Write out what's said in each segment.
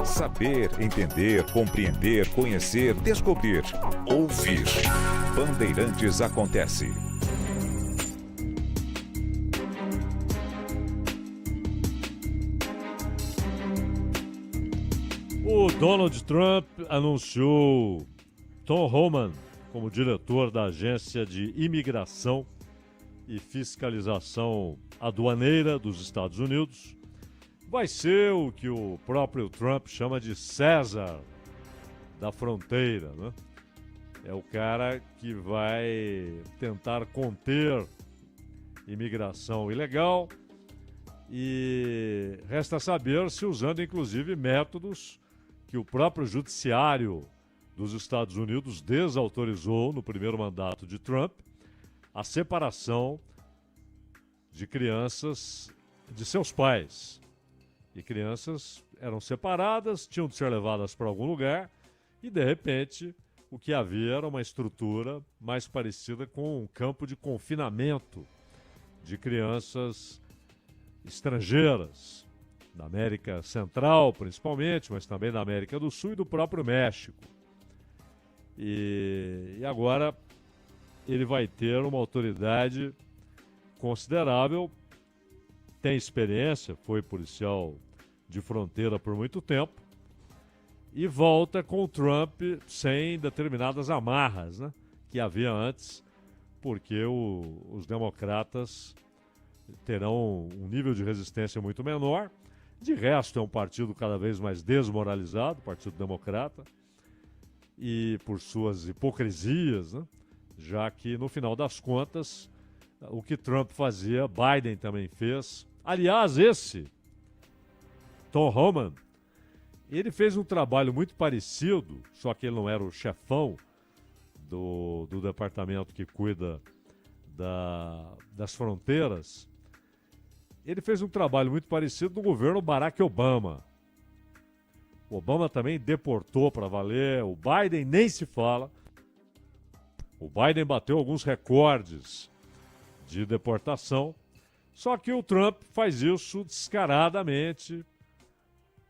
Saber, entender, compreender, conhecer, descobrir, ouvir. Bandeirantes acontece. O Donald Trump anunciou Tom Homan como diretor da Agência de Imigração e Fiscalização Aduaneira dos Estados Unidos. Vai ser o que o próprio Trump chama de César da fronteira, né? É o cara que vai tentar conter imigração ilegal e resta saber se usando inclusive métodos que o próprio judiciário dos Estados Unidos desautorizou no primeiro mandato de Trump a separação de crianças de seus pais. E crianças eram separadas, tinham de ser levadas para algum lugar e, de repente, o que havia era uma estrutura mais parecida com um campo de confinamento de crianças estrangeiras, da América Central principalmente, mas também da América do Sul e do próprio México. E agora ele vai ter uma autoridade considerável, tem experiência, foi policial de fronteira por muito tempo e volta com o Trump sem determinadas amarras, né, que havia antes, porque os democratas terão um nível de resistência muito menor. De resto, é um partido cada vez mais desmoralizado, o Partido Democrata, e por suas hipocrisias, né, já que, no final das contas, o que Trump fazia, Biden também fez. Aliás, esse Tom Homan, ele fez um trabalho muito parecido, só que ele não era o chefão do departamento que cuida das fronteiras. Ele fez um trabalho muito parecido no governo Barack Obama. O Obama também deportou para valer, o Biden nem se fala. O Biden bateu alguns recordes de deportação, só que o Trump faz isso descaradamente,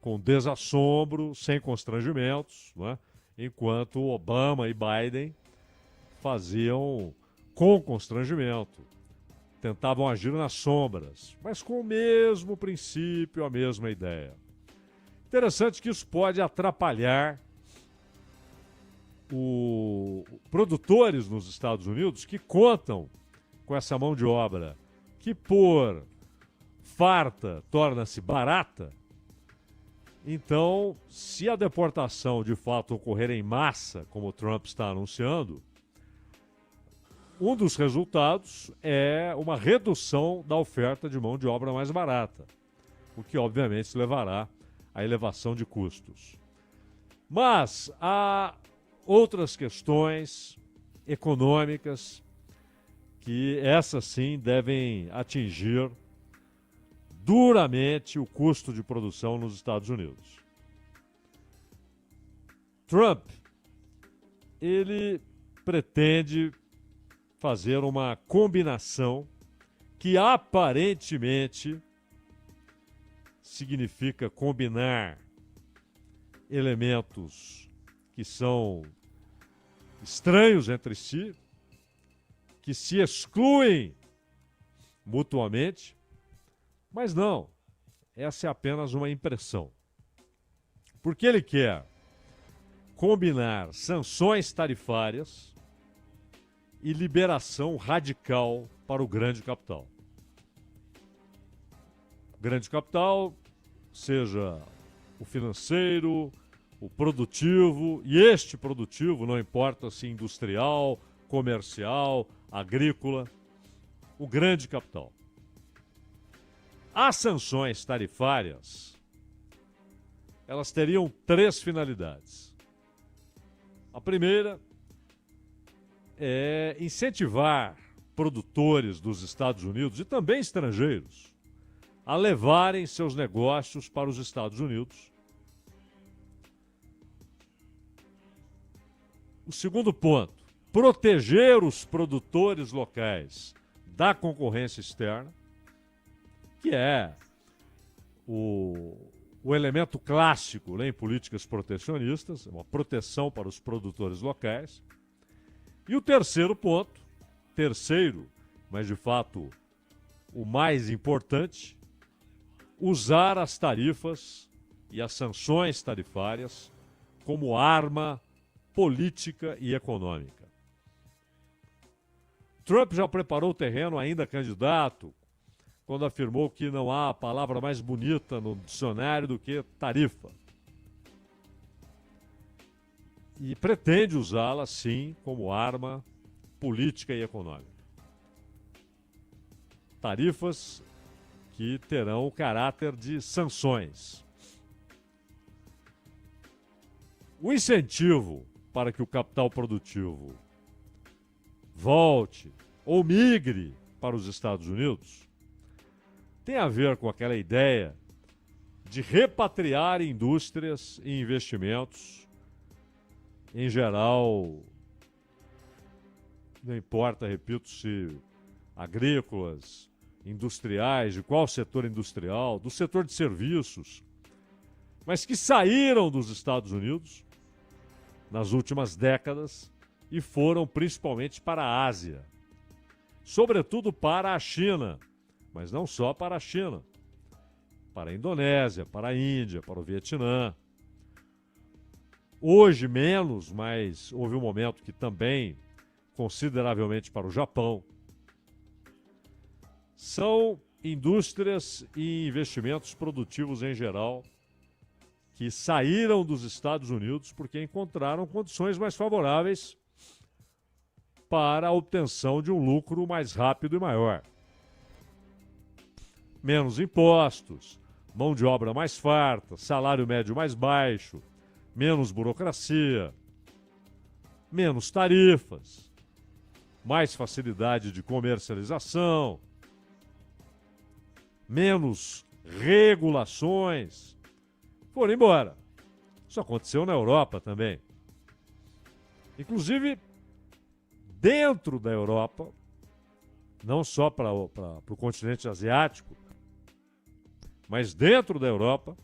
com desassombro, sem constrangimentos, não é? Enquanto Obama e Biden faziam com constrangimento, tentavam agir nas sombras, mas com o mesmo princípio, a mesma ideia. Interessante que isso pode atrapalhar produtores nos Estados Unidos que contam com essa mão de obra que, por farta, torna-se barata. Então, se a deportação de fato ocorrer em massa, como o Trump está anunciando, um dos resultados é uma redução da oferta de mão de obra mais barata, o que obviamente levará à elevação de custos. Mas há outras questões econômicas que essas sim devem atingir duramente o custo de produção nos Estados Unidos. Trump, ele pretende fazer uma combinação que aparentemente significa combinar elementos que são estranhos entre si, que se excluem mutuamente, mas não, essa é apenas uma impressão. Porque ele quer combinar sanções tarifárias e liberação radical para o grande capital. Grande capital, seja o financeiro, o produtivo, e este produtivo, não importa se industrial, comercial, agrícola, o grande capital. As sanções tarifárias, elas teriam 3 finalidades. A primeira é incentivar produtores dos Estados Unidos e também estrangeiros a levarem seus negócios para os Estados Unidos. O segundo ponto, proteger os produtores locais da concorrência externa, que é o elemento clássico, né, em políticas protecionistas, uma proteção para os produtores locais. E o terceiro ponto, mas de fato o mais importante, usar as tarifas e as sanções tarifárias como arma política e econômica. Trump já preparou o terreno, ainda candidato, quando afirmou que não há palavra mais bonita no dicionário do que tarifa. E pretende usá-la, sim, como arma política e econômica. Tarifas que terão o caráter de sanções. O incentivo para que o capital produtivo volte ou migre para os Estados Unidos tem a ver com aquela ideia de repatriar indústrias e investimentos, em geral, não importa, repito, se agrícolas, industriais, de qual setor industrial, do setor de serviços, mas que saíram dos Estados Unidos nas últimas décadas e foram principalmente para a Ásia, sobretudo para a China, mas não só para a China, para a Indonésia, para a Índia, para o Vietnã. Hoje menos, mas houve um momento que também consideravelmente para o Japão. São indústrias e investimentos produtivos em geral que saíram dos Estados Unidos porque encontraram condições mais favoráveis para a obtenção de um lucro mais rápido e maior. Menos impostos, mão de obra mais farta, salário médio mais baixo, menos burocracia, menos tarifas, mais facilidade de comercialização, menos regulações. Foram embora. Isso aconteceu na Europa também. Inclusive, dentro da Europa, não só para o continente asiático, mas dentro da Europa,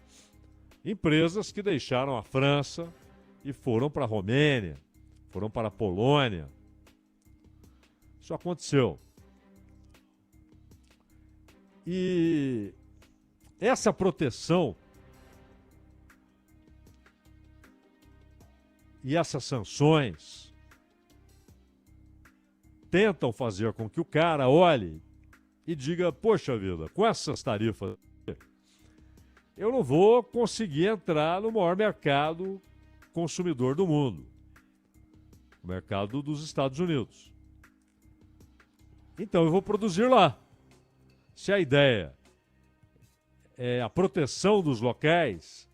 empresas que deixaram a França e foram para a Romênia, foram para a Polônia. Isso aconteceu. E essa proteção e essas sanções tentam fazer com que o cara olhe e diga: poxa vida, com essas tarifas eu não vou conseguir entrar no maior mercado consumidor do mundo, o mercado dos Estados Unidos. Então eu vou produzir lá. Se a ideia é a proteção dos locais,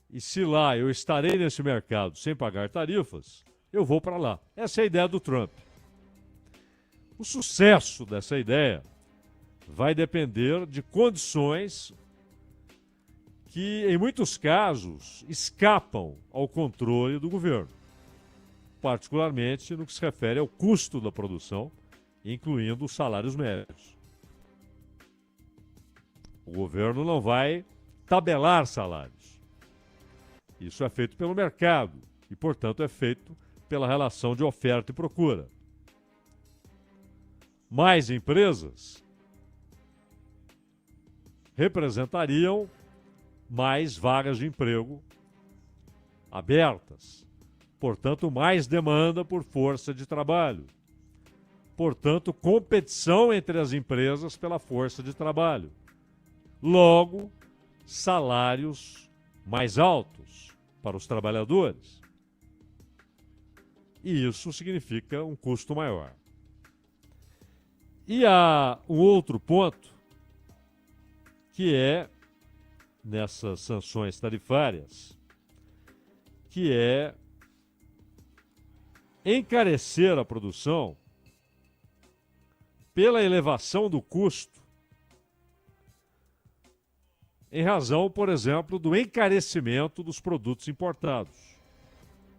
e se lá eu estarei nesse mercado sem pagar tarifas, eu vou para lá. Essa é a ideia do Trump. O sucesso dessa ideia vai depender de condições que, em muitos casos, escapam ao controle do governo, particularmente no que se refere ao custo da produção, incluindo os salários médios. O governo não vai tabelar salários. Isso é feito pelo mercado e, portanto, é feito pela relação de oferta e procura. Mais empresas representariam mais vagas de emprego abertas, portanto, mais demanda por força de trabalho, portanto, competição entre as empresas pela força de trabalho. Logo, salários mais altos para os trabalhadores. E isso significa um custo maior. E há um outro ponto, que é, nessas sanções tarifárias, que é encarecer a produção pela elevação do custo, em razão, por exemplo, do encarecimento dos produtos importados,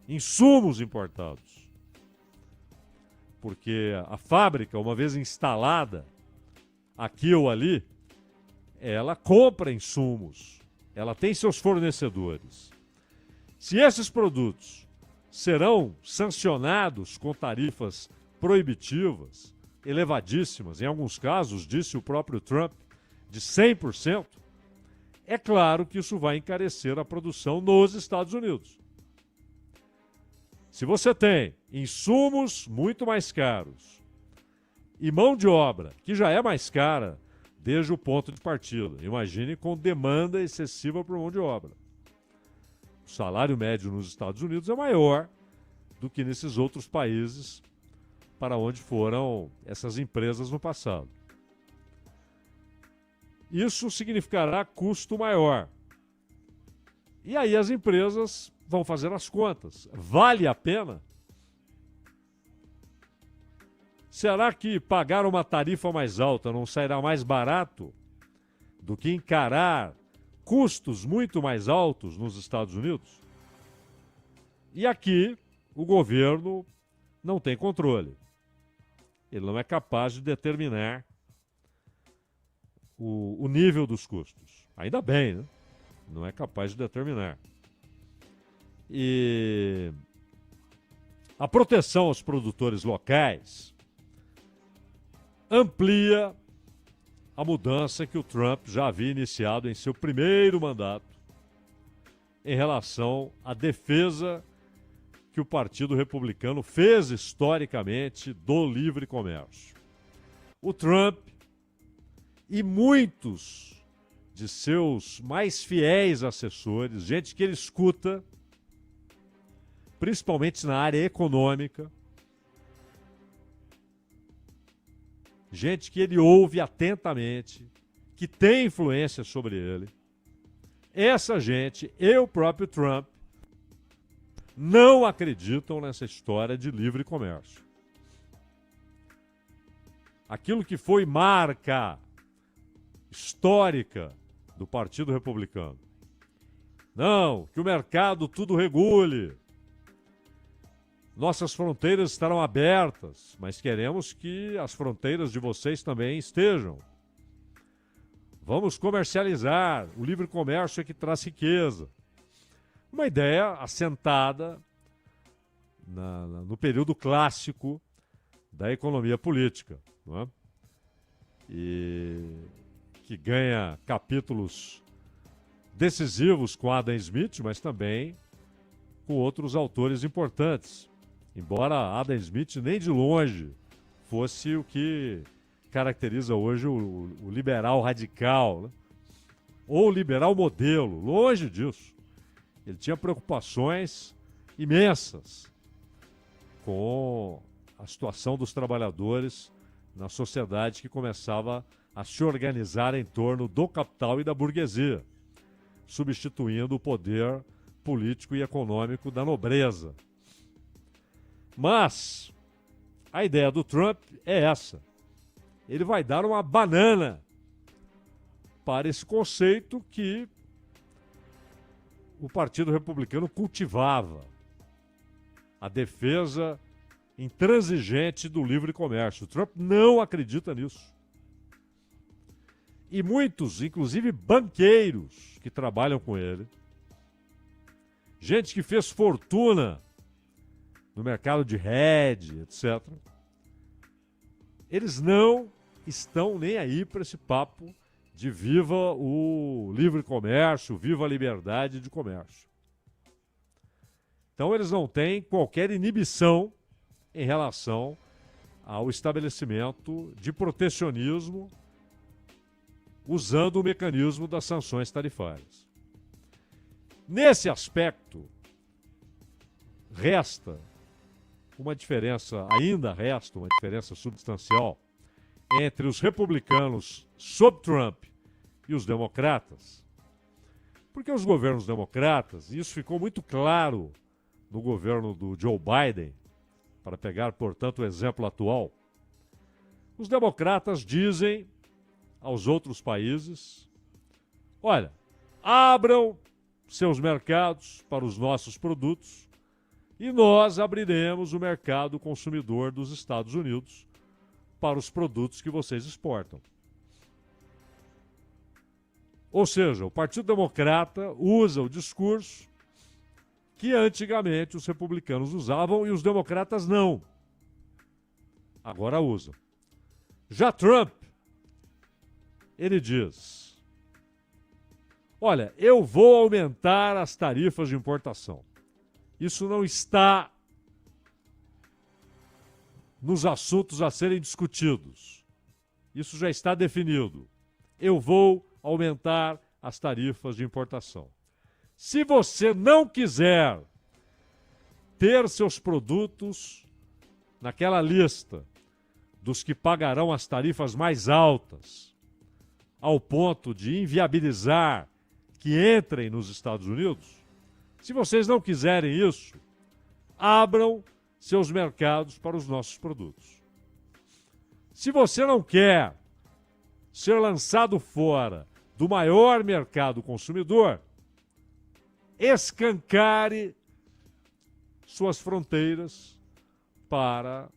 insumos importados. Porque a fábrica, uma vez instalada aqui ou ali, ela compra insumos ela tem seus fornecedores. Se esses produtos serão sancionados com tarifas proibitivas, elevadíssimas, em alguns casos, disse o próprio Trump, de 100%, é claro que isso vai encarecer a produção nos Estados Unidos. Se você tem insumos muito mais caros e mão de obra, que já é mais cara desde o ponto de partida, imagine com demanda excessiva por mão de obra. O salário médio nos Estados Unidos é maior do que nesses outros países para onde foram essas empresas no passado. Isso significará custo maior. E aí as empresas vão fazer as contas. Vale a pena? Será que pagar uma tarifa mais alta não sairá mais barato do que encarar custos muito mais altos nos Estados Unidos? E aqui o governo não tem controle. Ele não é capaz de determinar o nível dos custos. Ainda bem, né? Não é capaz de determinar. E a proteção aos produtores locais amplia a mudança que o Trump já havia iniciado em seu primeiro mandato em relação à defesa que o Partido Republicano fez historicamente do livre comércio. O Trump e muitos de seus mais fiéis assessores, gente que ele escuta, principalmente na área econômica, gente que ele ouve atentamente, que tem influência sobre ele, essa gente e o próprio Trump não acreditam nessa história de livre comércio. Aquilo que foi marca histórica do Partido Republicano. Não, que o mercado tudo regule. Nossas fronteiras estarão abertas, mas queremos que as fronteiras de vocês também estejam. Vamos comercializar. O livre comércio é que traz riqueza. Uma ideia assentada no período clássico da economia política, não é? E que ganha capítulos decisivos com Adam Smith, mas também com outros autores importantes. Embora Adam Smith nem de longe fosse o que caracteriza hoje o liberal radical, né? Ou o liberal modelo, longe disso. Ele tinha preocupações imensas com a situação dos trabalhadores na sociedade que começava a se organizar em torno do capital e da burguesia, substituindo o poder político e econômico da nobreza. Mas a ideia do Trump é essa. Ele vai dar uma banana para esse conceito que o Partido Republicano cultivava, a defesa intransigente do livre comércio. O Trump não acredita nisso. E muitos, inclusive banqueiros que trabalham com ele, gente que fez fortuna no mercado de hedge, etc., eles não estão nem aí para esse papo de viva o livre comércio, viva a liberdade de comércio. Então eles não têm qualquer inibição em relação ao estabelecimento de protecionismo usando o mecanismo das sanções tarifárias. Nesse aspecto, ainda resta uma diferença substancial entre os republicanos sob Trump e os democratas. Porque os governos democratas, e isso ficou muito claro no governo do Joe Biden, para pegar, portanto, o exemplo atual, os democratas dizem aos outros países: olha, abram seus mercados para os nossos produtos e nós abriremos o mercado consumidor dos Estados Unidos para os produtos que vocês exportam. Ou seja, o Partido Democrata usa o discurso que antigamente os republicanos usavam e os democratas não. Agora usam. Já Trump, ele diz: olha, eu vou aumentar as tarifas de importação. Isso não está nos assuntos a serem discutidos. Isso já está definido. Eu vou aumentar as tarifas de importação. Se você não quiser ter seus produtos naquela lista dos que pagarão as tarifas mais altas, ao ponto de inviabilizar que entrem nos Estados Unidos, se vocês não quiserem isso, abram seus mercados para os nossos produtos. Se você não quer ser lançado fora do maior mercado consumidor, escancare suas fronteiras para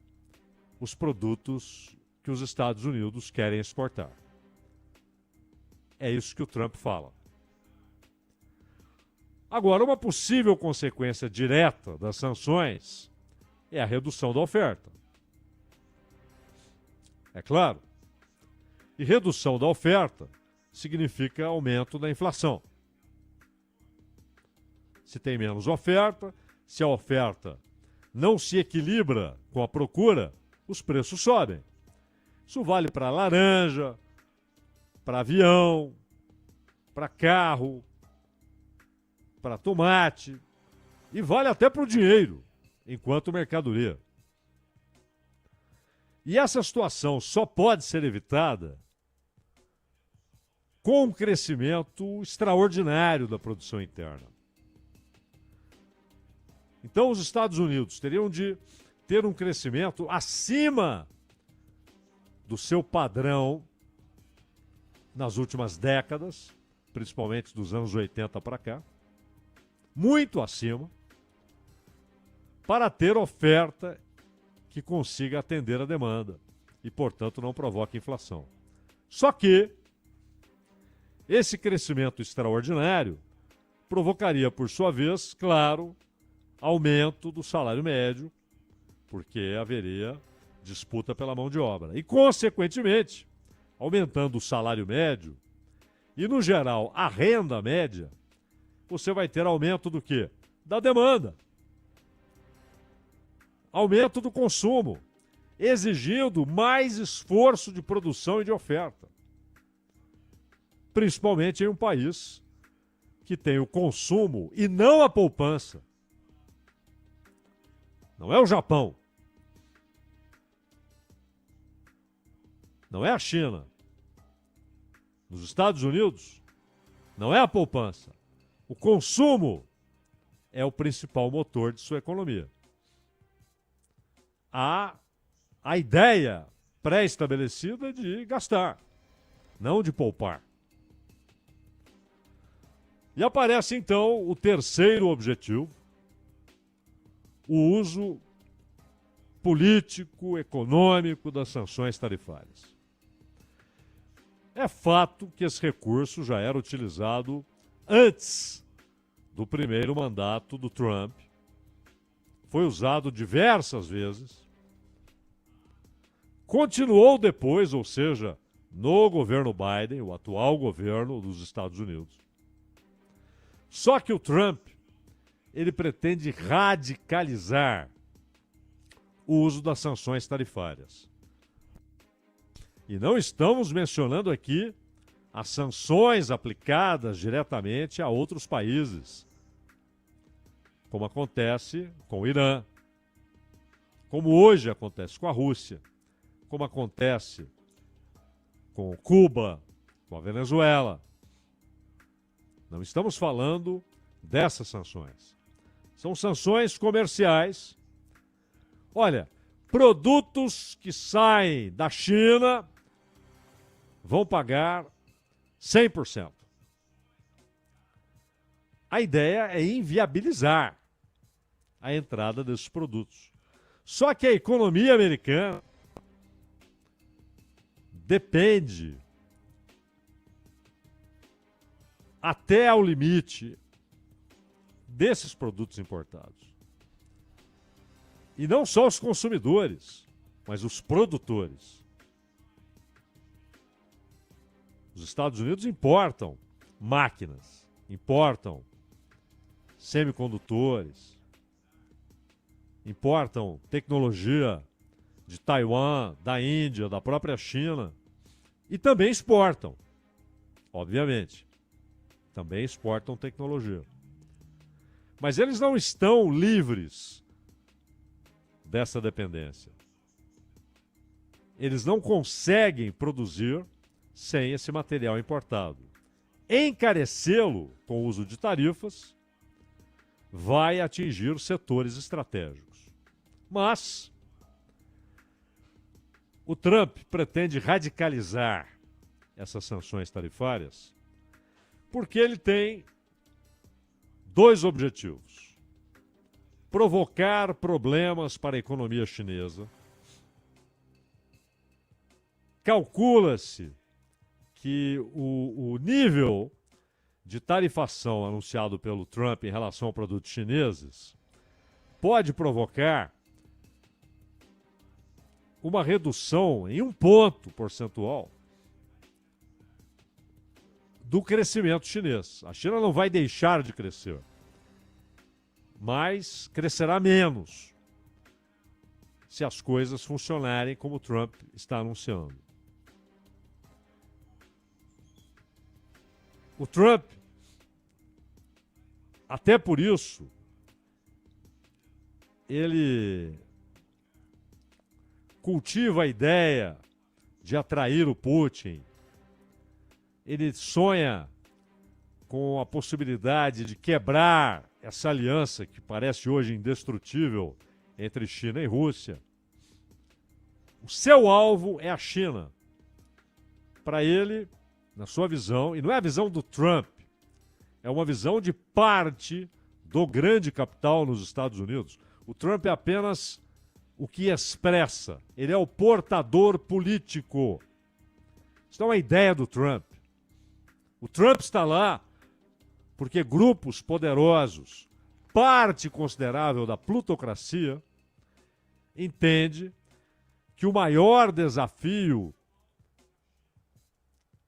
os produtos que os Estados Unidos querem exportar. É isso que o Trump fala. Agora, uma possível consequência direta das sanções é a redução da oferta. É claro. E redução da oferta significa aumento da inflação. Se tem menos oferta, se a oferta não se equilibra com a procura, os preços sobem. Isso vale para laranja, para avião, para carro, para tomate e vale até para o dinheiro, enquanto mercadoria. E essa situação só pode ser evitada com um crescimento extraordinário da produção interna. Então, os Estados Unidos teriam de ter um crescimento acima do seu padrão nas últimas décadas, principalmente dos anos 80 para cá, muito acima, para ter oferta que consiga atender a demanda e, portanto, não provoque inflação. Só que esse crescimento extraordinário provocaria, por sua vez, claro, aumento do salário médio, porque haveria disputa pela mão de obra. E, consequentemente, aumentando o salário médio e, no geral, a renda média, você vai ter aumento do quê? Da demanda. Aumento do consumo, exigindo mais esforço de produção e de oferta. Principalmente em um país que tem o consumo e não a poupança. Não é o Japão. Não é a China. Nos Estados Unidos, não é a poupança. O consumo é o principal motor de sua economia. A ideia pré-estabelecida é de gastar, não de poupar. E aparece, então, o terceiro objetivo, o uso político, econômico das sanções tarifárias. É fato que esse recurso já era utilizado antes do primeiro mandato do Trump. Foi usado diversas vezes. Continuou depois, ou seja, no governo Biden, o atual governo dos Estados Unidos. Só que o Trump, ele pretende radicalizar o uso das sanções tarifárias. E não estamos mencionando aqui as sanções aplicadas diretamente a outros países, como acontece com o Irã, como hoje acontece com a Rússia, como acontece com Cuba, com a Venezuela. Não estamos falando dessas sanções. São sanções comerciais. Olha, produtos que saem da China vão pagar 100%. A ideia é inviabilizar a entrada desses produtos. Só que a economia americana depende até ao limite desses produtos importados. E não só os consumidores, mas os produtores. Os Estados Unidos importam máquinas, importam semicondutores, importam tecnologia de Taiwan, da Índia, da própria China, e também exportam, obviamente. Também exportam tecnologia. Mas eles não estão livres dessa dependência. Eles não conseguem produzir sem esse material importado. Encarecê-lo com o uso de tarifas vai atingir setores estratégicos. Mas o Trump pretende radicalizar essas sanções tarifárias porque ele tem dois objetivos: provocar problemas para a economia chinesa. Calcula-se que o nível de tarifação anunciado pelo Trump em relação a produtos chineses pode provocar uma redução em 1 ponto percentual do crescimento chinês. A China não vai deixar de crescer, mas crescerá menos se as coisas funcionarem como o Trump está anunciando. O Trump, até por isso, ele cultiva a ideia de atrair o Putin. Ele sonha com a possibilidade de quebrar essa aliança que parece hoje indestrutível entre China e Rússia. O seu alvo é a China. Para ele, na sua visão, e não é a visão do Trump, é uma visão de parte do grande capital nos Estados Unidos. O Trump é apenas o que expressa. Ele é o portador político. Isso não é uma ideia do Trump. O Trump está lá porque grupos poderosos, parte considerável da plutocracia, entende que o maior desafio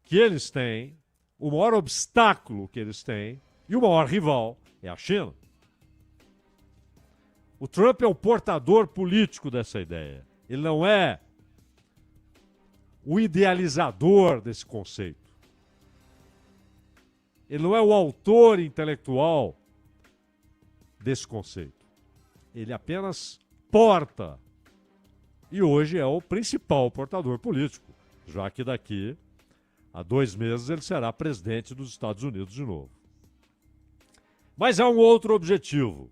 que eles têm, o maior obstáculo que eles têm e o maior rival é a China. O Trump é o portador político dessa ideia. Ele não é o idealizador desse conceito. Ele não é o autor intelectual desse conceito. Ele apenas porta. E hoje é o principal portador político, já que daqui a 2 meses ele será presidente dos Estados Unidos de novo. Mas há um outro objetivo: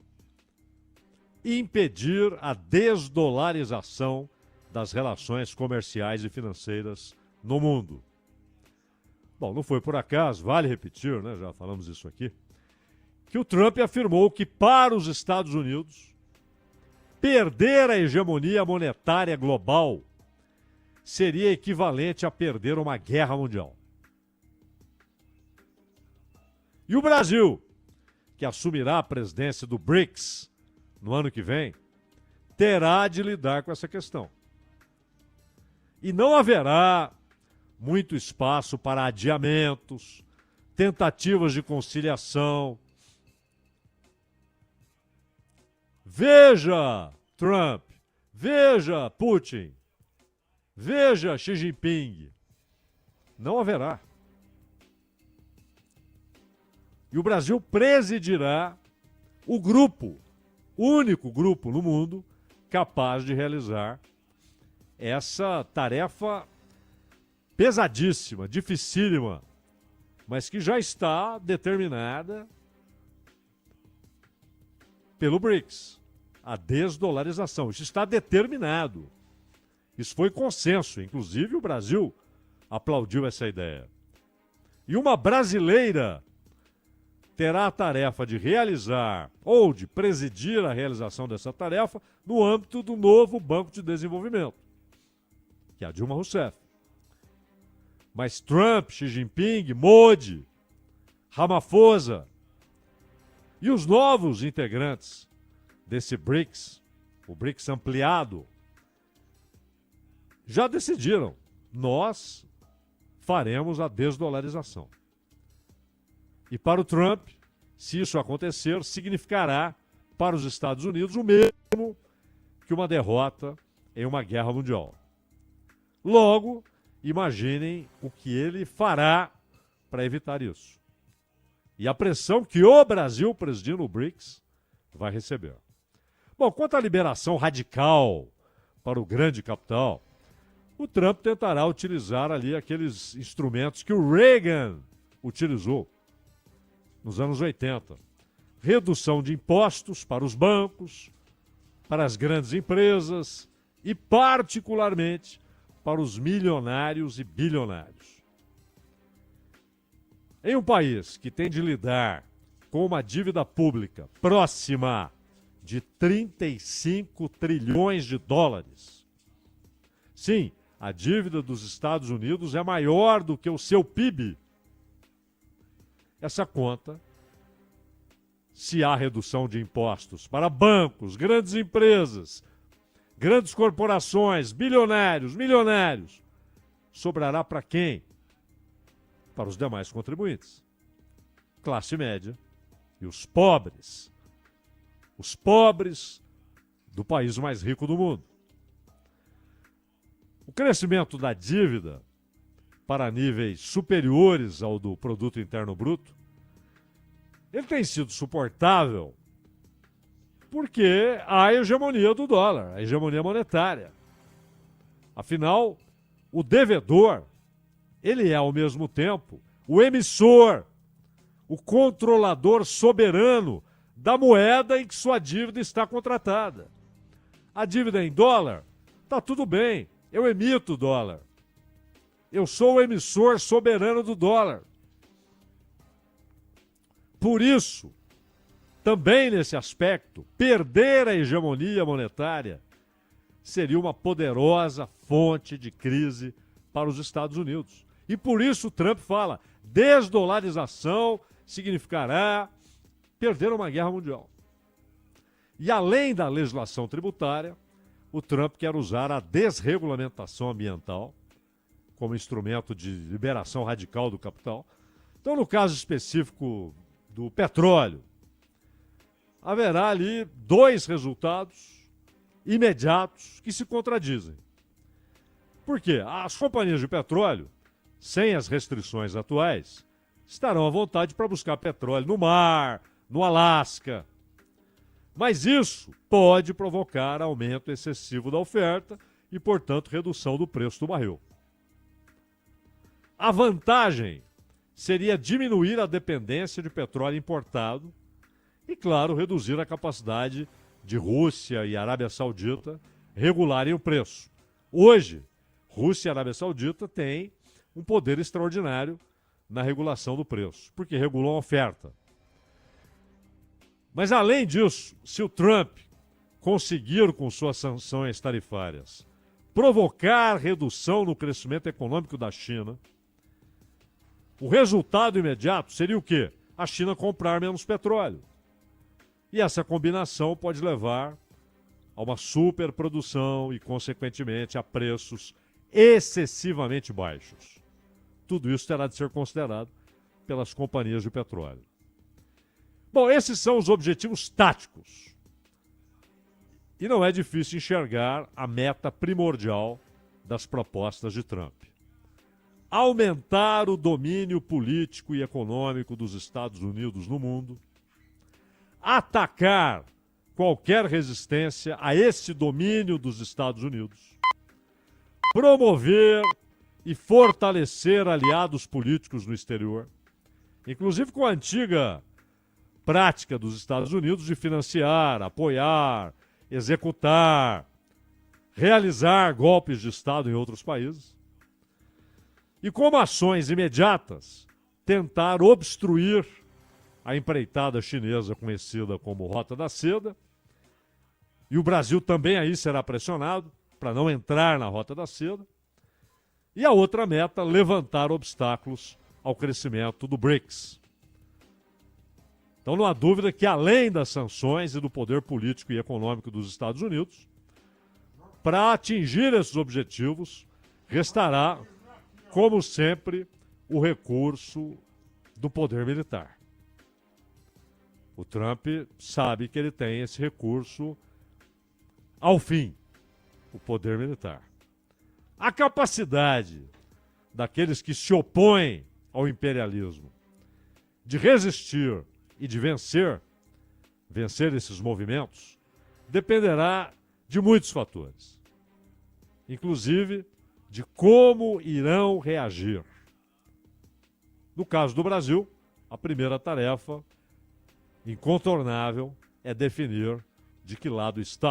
impedir a desdolarização das relações comerciais e financeiras no mundo. Bom, não foi por acaso, vale repetir, né, já falamos isso aqui, que o Trump afirmou que para os Estados Unidos perder a hegemonia monetária global seria equivalente a perder uma guerra mundial. E o Brasil, que assumirá a presidência do BRICS no ano que vem, terá de lidar com essa questão. E não haverá muito espaço para adiamentos, tentativas de conciliação. Veja Trump, veja Putin, veja Xi Jinping. Não haverá. E o Brasil presidirá o grupo, o único grupo no mundo capaz de realizar essa tarefa pesadíssima, dificílima, mas que já está determinada pelo BRICS, a desdolarização. Isso está determinado. Isso foi consenso, inclusive o Brasil aplaudiu essa ideia. E uma brasileira terá a tarefa de realizar ou de presidir a realização dessa tarefa no âmbito do novo Banco de Desenvolvimento, que é a Dilma Rousseff. Mas Trump, Xi Jinping, Modi, Ramaphosa e os novos integrantes desse BRICS, o BRICS ampliado, já decidiram. Nós faremos a desdolarização. E para o Trump, se isso acontecer, significará para os Estados Unidos o mesmo que uma derrota em uma guerra mundial. Logo, imaginem o que ele fará para evitar isso. E a pressão que o Brasil, presidindo o BRICS, vai receber. Bom, quanto à liberação radical para o grande capital, o Trump tentará utilizar ali aqueles instrumentos que o Reagan utilizou nos anos 80. Redução de impostos para os bancos, para as grandes empresas e, particularmente, para os milionários e bilionários. Em um país que tem de lidar com uma dívida pública próxima de 35 trilhões de dólares, sim, a dívida dos Estados Unidos é maior do que o seu PIB. Essa conta, se há redução de impostos para bancos, grandes empresas, grandes corporações, bilionários, milionários, sobrará para quem? Para os demais contribuintes. Classe média e os pobres. Os pobres do país mais rico do mundo. O crescimento da dívida para níveis superiores ao do produto interno bruto, ele tem sido suportável porque há a hegemonia do dólar, a hegemonia monetária. Afinal, o devedor, ele é ao mesmo tempo o emissor, o controlador soberano da moeda em que sua dívida está contratada. A dívida é em dólar, tá tudo bem, eu emito dólar. Eu sou o emissor soberano do dólar. Por isso, também nesse aspecto, perder a hegemonia monetária seria uma poderosa fonte de crise para os Estados Unidos. E por isso o Trump fala, desdolarização significará perder uma guerra mundial. E além da legislação tributária, o Trump quer usar a desregulamentação ambiental como instrumento de liberação radical do capital. Então, no caso específico do petróleo, haverá ali dois resultados imediatos que se contradizem. Por quê? As companhias de petróleo, sem as restrições atuais, estarão à vontade para buscar petróleo no mar, no Alasca. Mas isso pode provocar aumento excessivo da oferta e, portanto, redução do preço do barril. A vantagem seria diminuir a dependência de petróleo importado e, claro, reduzir a capacidade de Rússia e Arábia Saudita regularem o preço. Hoje, Rússia e Arábia Saudita têm um poder extraordinário na regulação do preço, porque regulam a oferta. Mas, além disso, se o Trump conseguir, com suas sanções tarifárias, provocar redução no crescimento econômico da China, o resultado imediato seria o quê? A China comprar menos petróleo. E essa combinação pode levar a uma superprodução e, consequentemente, a preços excessivamente baixos. Tudo isso terá de ser considerado pelas companhias de petróleo. Bom, esses são os objetivos táticos. E não é difícil enxergar a meta primordial das propostas de Trump. Aumentar o domínio político e econômico dos Estados Unidos no mundo, atacar qualquer resistência a esse domínio dos Estados Unidos, promover e fortalecer aliados políticos no exterior, inclusive com a antiga prática dos Estados Unidos de financiar, apoiar, executar, realizar golpes de Estado em outros países. E como ações imediatas, tentar obstruir a empreitada chinesa conhecida como Rota da Seda. E o Brasil também aí será pressionado para não entrar na Rota da Seda. E a outra meta, levantar obstáculos ao crescimento do BRICS, Então não há dúvida que, além das sanções e do poder político e econômico dos Estados Unidos, para atingir esses objetivos, restará, como sempre, o recurso do poder militar. O Trump sabe que ele tem esse recurso ao fim, o poder militar. A capacidade daqueles que se opõem ao imperialismo de resistir e de vencer esses movimentos, dependerá de muitos fatores, inclusive de como irão reagir. No caso do Brasil, a primeira tarefa incontornável é definir de que lado está.